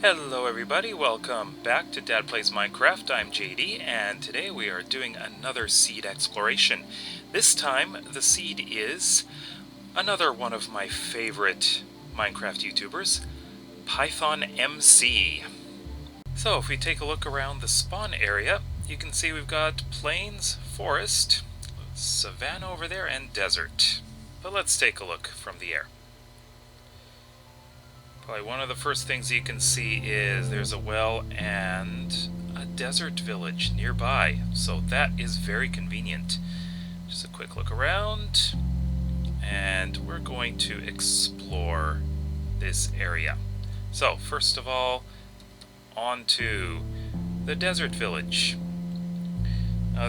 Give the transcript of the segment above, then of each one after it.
Hello everybody, welcome back to Dad Plays Minecraft. I'm JD, and today we are doing another seed exploration. This time, the seed is another one of my favorite Minecraft YouTubers, PythonMC. So if we take a look around the spawn area, you can see we've got plains, forest, savanna over there, and desert. But let's take a look from the air. Probably one of the first things you can see is there's a well and a desert village nearby, so that is very convenient. Just a quick look around, and we're going to explore this area. So first of all, on to the desert village.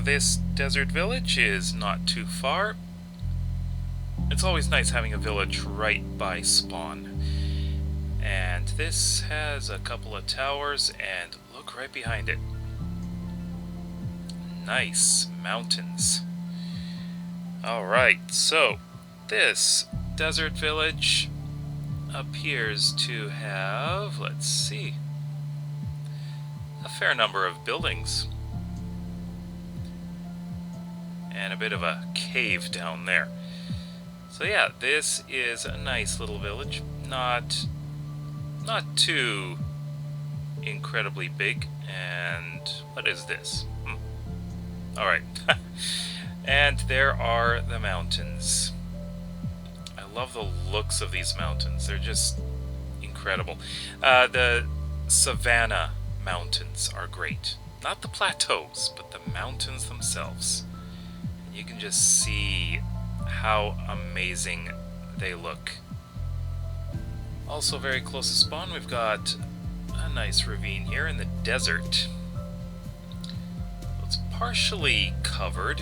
This desert village is not too far. It's always nice having a village right by spawn. And this has a couple of towers, and look right behind it. Nice mountains. Alright, so this desert village appears to have, let's see, a fair number of buildings. And a bit of a cave down there. So yeah, this is a nice little village. Not too incredibly big. And what is this? Alright. And there are the mountains. I love the looks of these mountains. They're just incredible. The Savanna mountains are great. Not the plateaus, but the mountains themselves. You can just see how amazing they look. Also very close to spawn, we've got a nice ravine here in the desert. It's partially covered.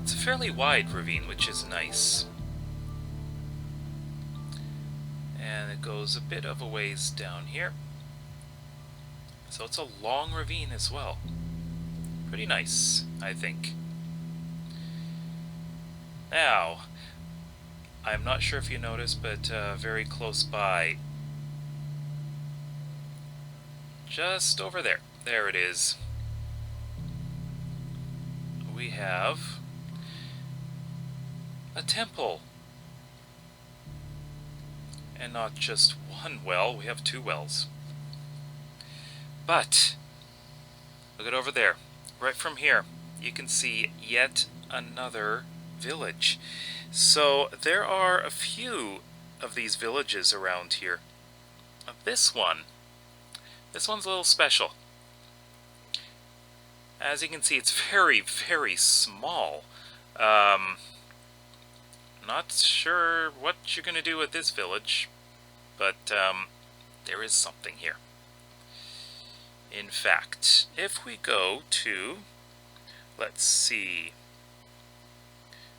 It's a fairly wide ravine, which is nice. And it goes a bit of a ways down here. So it's a long ravine as well. Pretty nice, I think. Now, I'm not sure if you noticed, but very close by, just over there, there it is, we have a temple. And not just one well, we have two wells. But, look at over there. Right from here, you can see yet another village. So there are a few of these villages around here. This one's a little special. As you can see, it's very, very small. Not sure what you're going to do with this village, but there is something here. In fact, if we go to, let's see,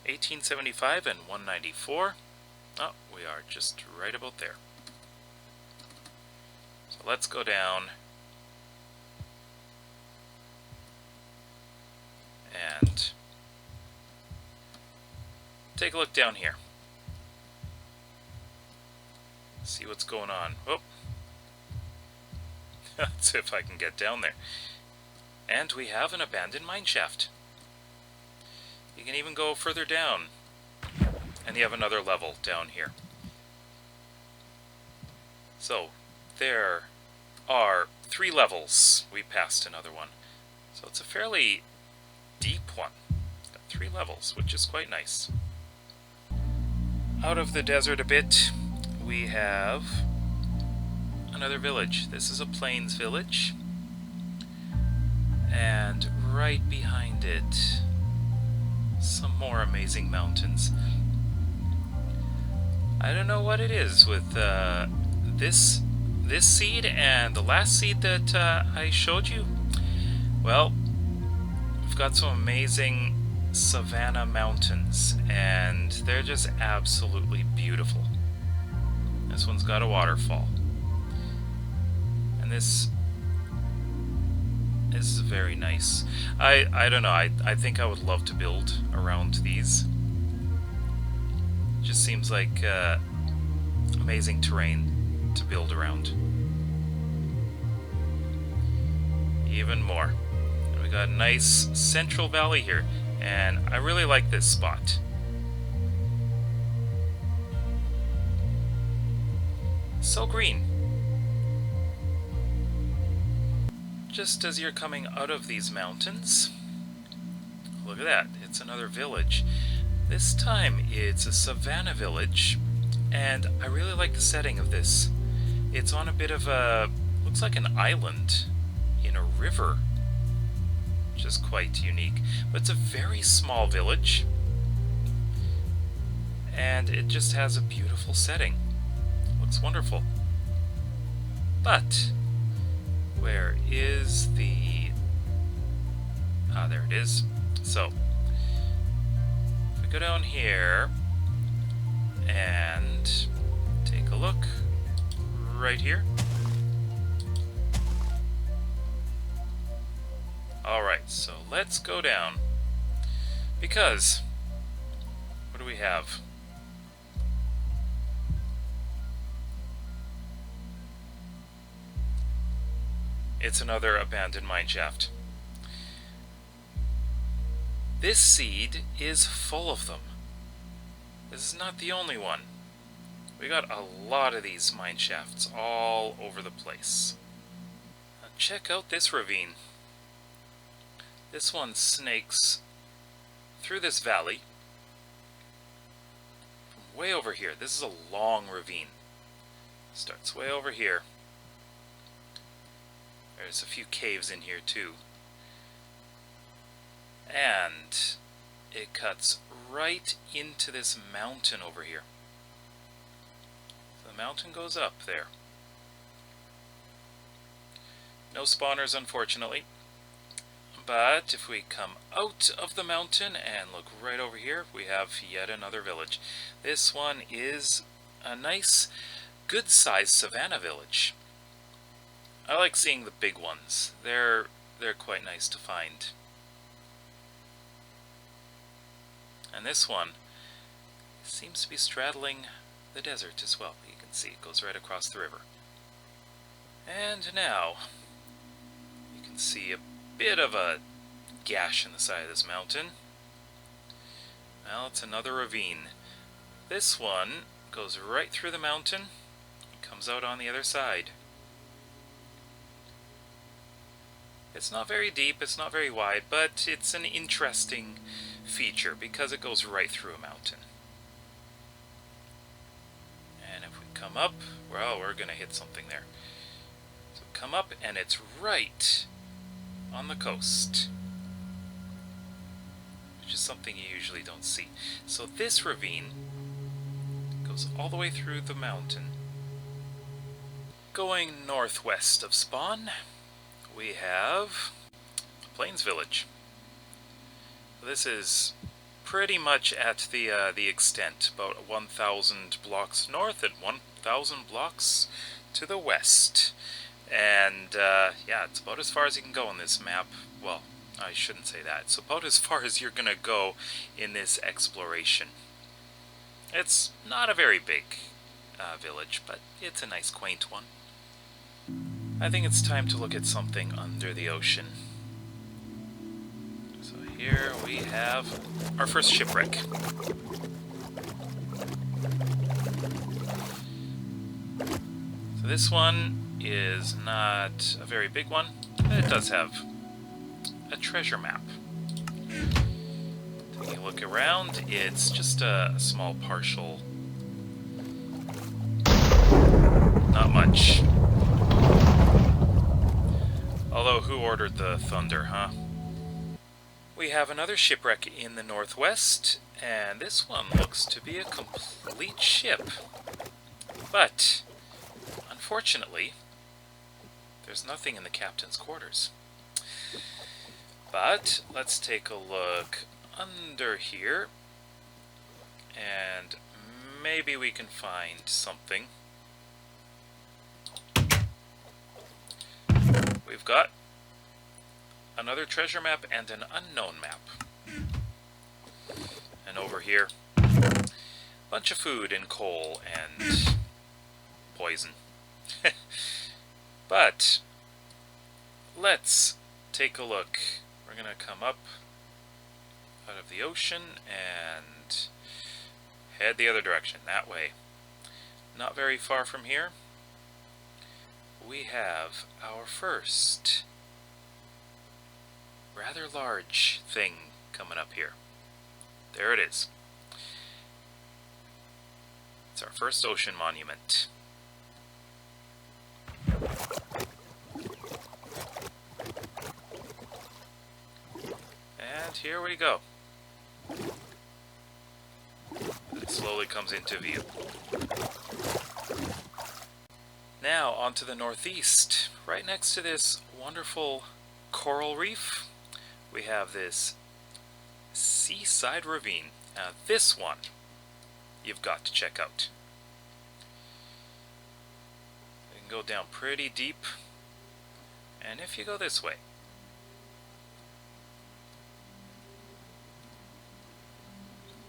1875 and 194. Oh, we are just right about there. So let's go down and take a look down here. See what's going on. Oh, let's see if I can get down there. And we have an abandoned mineshaft. You can even go further down, and you have another level down here. So, there are 3 levels. We passed another one. So it's a fairly deep one. Got 3 levels, which is quite nice. Out of the desert a bit, we have another village. This is a plains village. And right behind it, some more amazing mountains. I don't know what it is with this seed and the last seed that I showed you. Well, we've got some amazing savanna mountains, and they're just absolutely beautiful. This one's got a waterfall. And this is very nice. I don't know, I think I would love to build around these. Just seems like amazing terrain to build around. Even more. And we got a nice central valley here, and I really like this spot. So green. Just as you're coming out of these mountains, look at that, it's another village. This time it's a Savanna Village, and I really like the setting of this. It's on a bit of a, looks like an island in a river, which is quite unique. But it's a very small village, and it just has a beautiful setting. Looks wonderful. But where is the... Ah, there it is. So, if we go down here and take a look right here. Alright, so let's go down. Because, what do we have? It's another abandoned mineshaft. This seed is full of them. This is not the only one. We got a lot of these mineshafts all over the place. Now check out this ravine. This one snakes through this valley from way over here. This is a long ravine. Starts way over here. There's a few caves in here too. And it cuts right into this mountain over here. So the mountain goes up there. No spawners, unfortunately. But if we come out of the mountain and look right over here, we have yet another village. This one is a nice, good-sized Savanna Village. I like seeing the big ones. They're quite nice to find. And this one seems to be straddling the desert as well. You can see it goes right across the river. And now you can see a bit of a gash in the side of this mountain. Well, it's another ravine. This one goes right through the mountain and comes out on the other side. It's not very deep, it's not very wide, but it's an interesting feature because it goes right through a mountain. And if we come up, well, we're going to hit something there. So come up and it's right on the coast, which is something you usually don't see. So this ravine goes all the way through the mountain. Going northwest of spawn, we have Plains Village. This is pretty much at the extent, about 1,000 blocks north and 1,000 blocks to the west. And yeah, it's about as far as you can go on this map. Well, I shouldn't say that. It's about as far as you're gonna go in this exploration. It's not a very big village, but it's a nice, quaint one. I think it's time to look at something under the ocean. So here we have our first shipwreck. So this one is not a very big one, but it does have a treasure map. Taking a look around, it's just a small partial. Not much. Although, who ordered the thunder, huh? We have another shipwreck in the northwest, and this one looks to be a complete ship. But, unfortunately, there's nothing in the captain's quarters. But, let's take a look under here, and maybe we can find something. We've got another treasure map and an unknown map. And over here, a bunch of food and coal and poison. But let's take a look. We're going to come up out of the ocean and head the other direction, that way. Not very far from here, we have our first rather large thing coming up here. There it is. It's our first ocean monument. And here we go. It slowly comes into view. Now on to the northeast. Right next to this wonderful coral reef, we have this seaside ravine. Now this one you've got to check out. You can go down pretty deep, and if you go this way,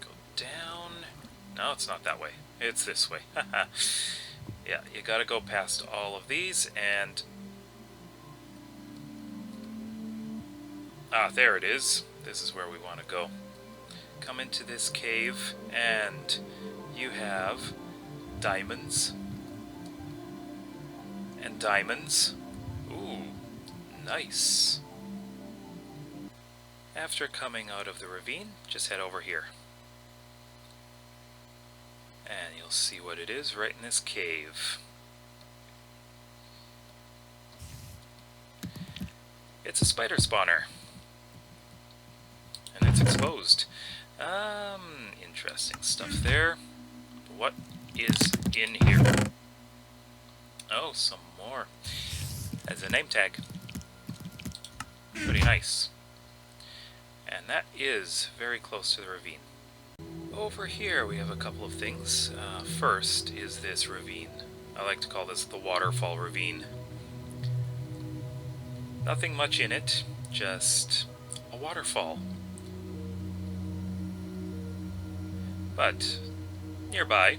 go down. No, it's not that way. It's this way. Yeah, you gotta go past all of these, and there it is. This is where we want to go. Come into this cave, and you have diamonds. And diamonds. Ooh, nice. After coming out of the ravine, just head over here. And you'll see what it is right in this cave. It's a spider spawner. And it's exposed. Interesting stuff there. What is in here? Oh, some more. That's a name tag. Pretty nice. And that is very close to the ravine. Over here we have a couple of things. First is this ravine. I like to call this the Waterfall Ravine. Nothing much in it, just a waterfall. But nearby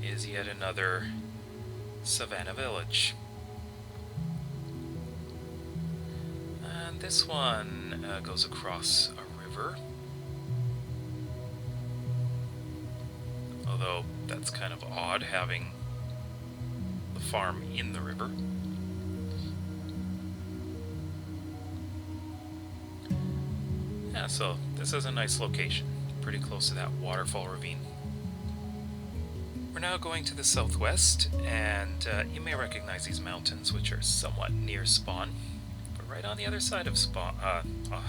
is yet another Savanna Village. And this one goes across a river. Although that's kind of odd having the farm in the river. Yeah, so this is a nice location, pretty close to that Waterfall Ravine. We're now going to the southwest, and you may recognize these mountains, which are somewhat near spawn. But right on the other side of spawn,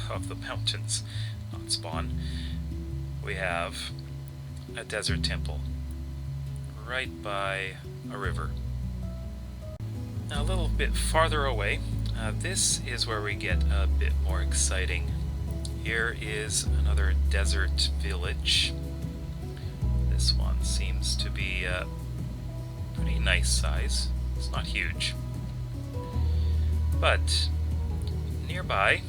of the mountains, not spawn, we have a desert temple right by a river. Now a little bit farther away, this is where we get a bit more exciting. Here is another desert village. This one seems to be a pretty nice size. It's not huge. But nearby,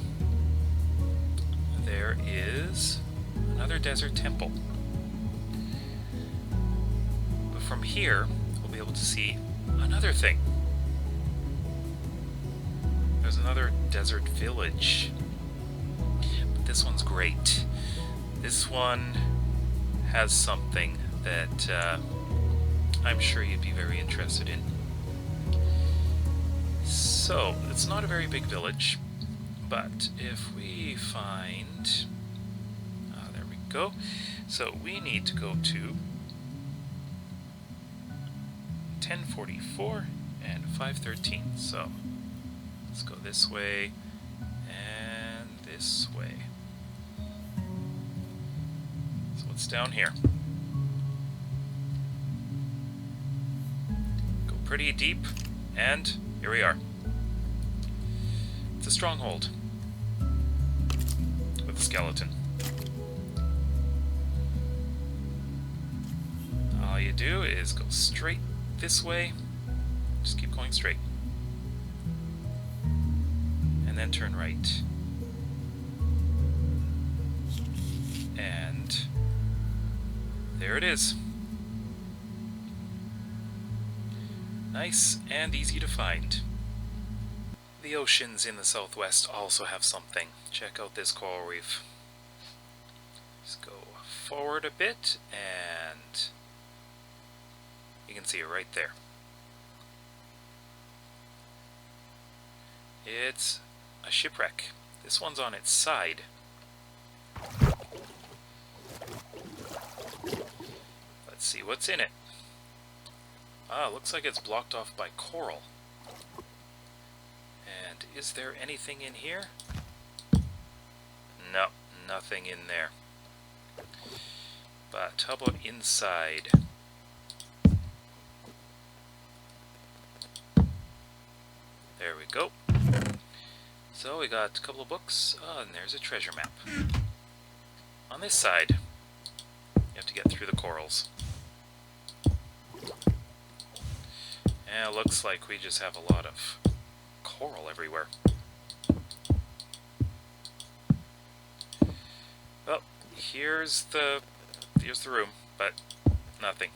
there is another desert temple. But from here, we'll be able to see another thing. There's another desert village. This one's great. This one has something that I'm sure you'd be very interested in. So, it's not a very big village, but if we find... there we go. So we need to go to 1044 and 513. So, let's go this way and this way. What's down here? Go pretty deep, and here we are. It's a stronghold with a skeleton. All you do is go straight this way. Just keep going straight. And then turn right. And there it is. Nice and easy to find. The oceans in the southwest also have something. Check out this coral reef. Just go forward a bit and you can see it right there. It's a shipwreck. This one's on its side. Let's see what's in it. Ah, looks like it's blocked off by coral. And is there anything in here? No, nothing in there. But how about inside? There we go. So we got a couple of books. Oh, and there's a treasure map. On this side, you have to get through the corals. And it looks like we just have a lot of coral everywhere. Well, here's the room, but nothing.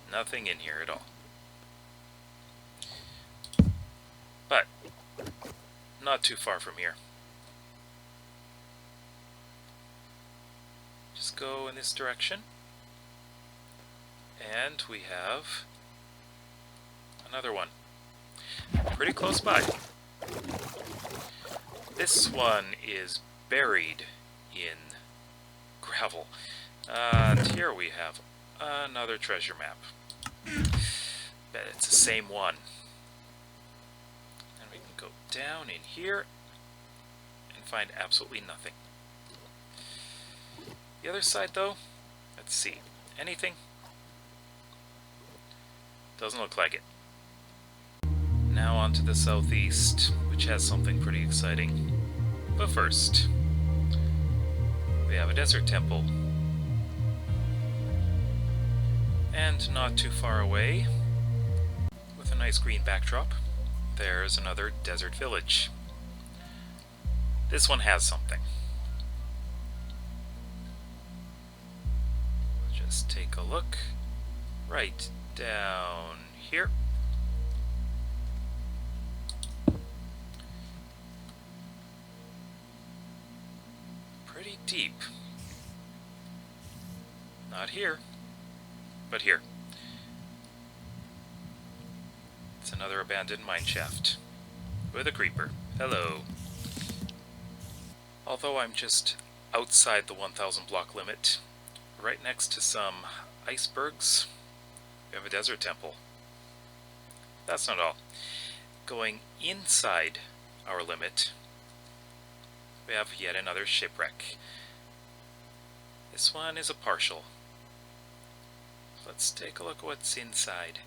Nothing in here at all. But not too far from here. Just go in this direction. And we have another one. Pretty close by. This one is buried in gravel. And here we have another treasure map. Bet it's the same one. And we can go down in here and find absolutely nothing. The other side though, let's see. Anything? Doesn't look like it. Now on to the southeast, which has something pretty exciting. But first, we have a desert temple. And not too far away, with a nice green backdrop, there's another desert village. This one has something. Just take a look right down here. Pretty deep. Not here, but here. It's another abandoned mineshaft with a creeper. Hello. Although I'm just outside the 1,000 block limit, right next to some icebergs, we have a desert temple. That's not all. Going inside our limit, we have yet another shipwreck. This one is a partial. Let's take a look at what's inside.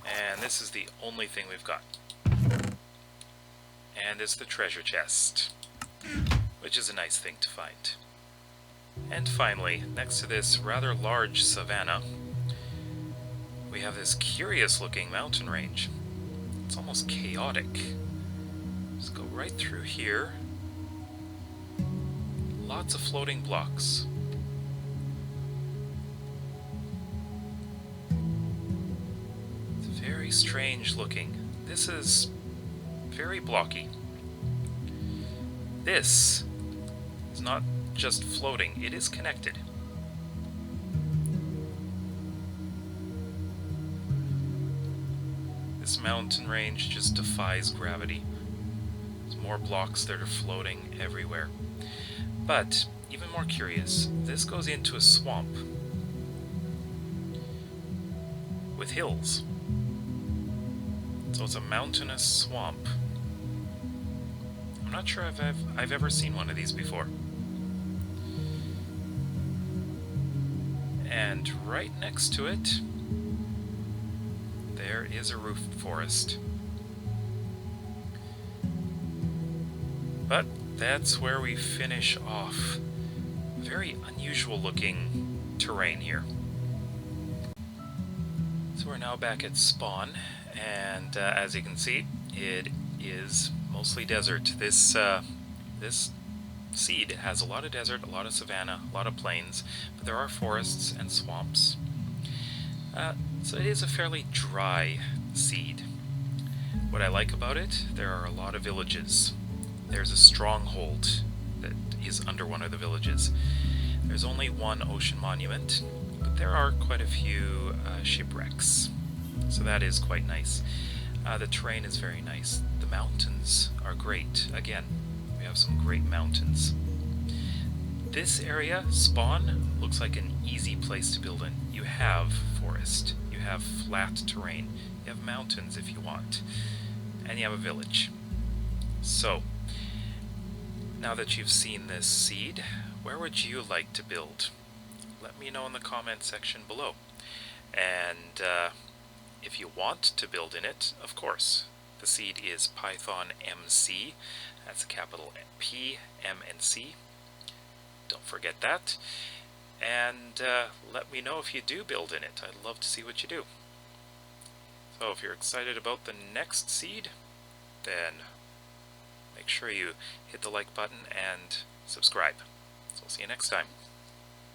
And this is the only thing we've got. And it's the treasure chest, which is a nice thing to find. And finally, next to this rather large savanna, we have this curious looking mountain range. It's almost chaotic. Let's go right through here. Lots of floating blocks. It's very strange looking. This is very blocky. This is not just floating, it is connected. This mountain range just defies gravity. There's more blocks that are floating everywhere. But, even more curious, this goes into a swamp with hills. So it's a mountainous swamp. I'm not sure if I've ever seen one of these before. And right next to it, there is a roof forest. But that's where we finish off. Very unusual looking terrain here. So we're now back at spawn, and as you can see, it is mostly desert. This seed. It has a lot of desert, a lot of savanna, a lot of plains, but there are forests and swamps. So it is a fairly dry seed. What I like about it, there are a lot of villages. There's a stronghold that is under one of the villages. There's only one ocean monument, but there are quite a few shipwrecks. So that is quite nice. The terrain is very nice. The mountains are great. Again, we have some great mountains. This area, spawn, looks like an easy place to build in. You have forest, you have flat terrain, you have mountains if you want, and you have a village. So, now that you've seen this seed, where would you like to build? Let me know in the comment section below. And if you want to build in it, of course, the seed is PythonMC. That's a capital P, M, and C. Don't forget that. And let me know if you do build in it. I'd love to see what you do. So if you're excited about the next seed, then make sure you hit the like button and subscribe. So I'll see you next time.